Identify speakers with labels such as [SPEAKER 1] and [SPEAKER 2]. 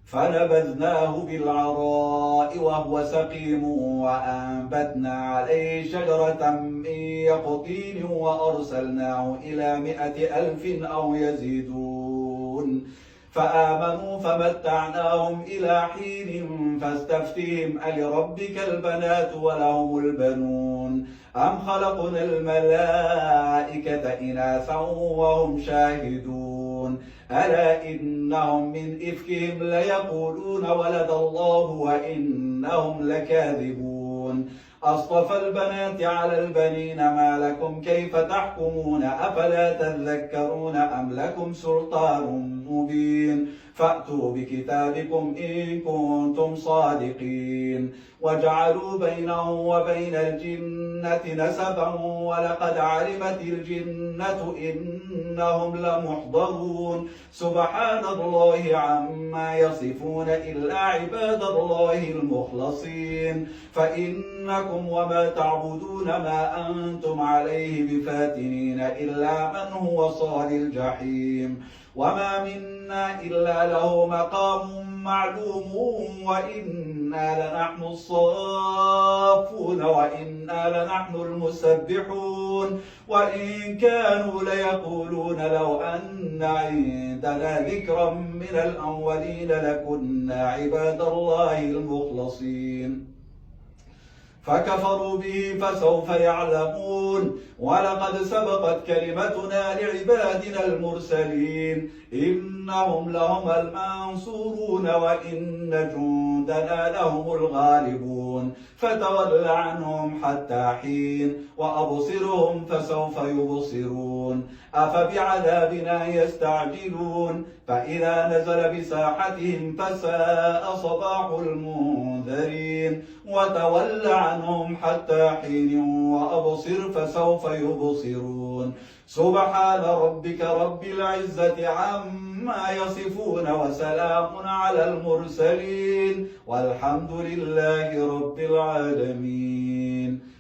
[SPEAKER 1] فنبذناه بالعراء وهو سقيم وأنبتنا عليه شجرة من يقطين وأرسلناه إلى 100,000 أو يزيدون فآمنوا فمتعناهم إلى حين فاستفتهم ألربك البنات ولهم البنون أم خلقنا الملائكة إناثا وهم شاهدون ألا إنهم من إفكهم ليقولون ولد الله وإنهم لكاذبون أصطفى البنات على البنين ما لكم كيف تحكمون أفلا تذكرون أم لكم سلطان مبين فأتوا بكتابكم إن كنتم صادقين وجعلوا بينه وبين الجنة نسبا ولقد علمت الجنة إنهم لمحضرون سبحان الله عما يصفون إلا عباد الله المخلصين فإنكم وما تعبدون ما أنتم عليه بفاتنين إلا من هو صال الجحيم وما منا إلا له مقام معلوم وإنا لنحن الصافون وإنا لنحن المسبحون وإن كانوا ليقولون لو أن عندنا ذكرا من الأولين لكنا عباد الله المخلصين فكفروا به فسوف يعلمون ولقد سبقت كلمتنا لعبادنا المرسلين إنهم لهم المنصورون وإن جندنا لهم الغالبون فتول عنهم حتى حين وأبصرهم فسوف يبصرون أفبعذابنا يستعجلون فإذا نزل بساحتهم فساء صباح المنذرين وتول عنهم حتى حين وأبصر فسوف يبصرون سبحان ربك رب العزة عما يصفون وسلام على المرسلين والحمد لله رب العالمين.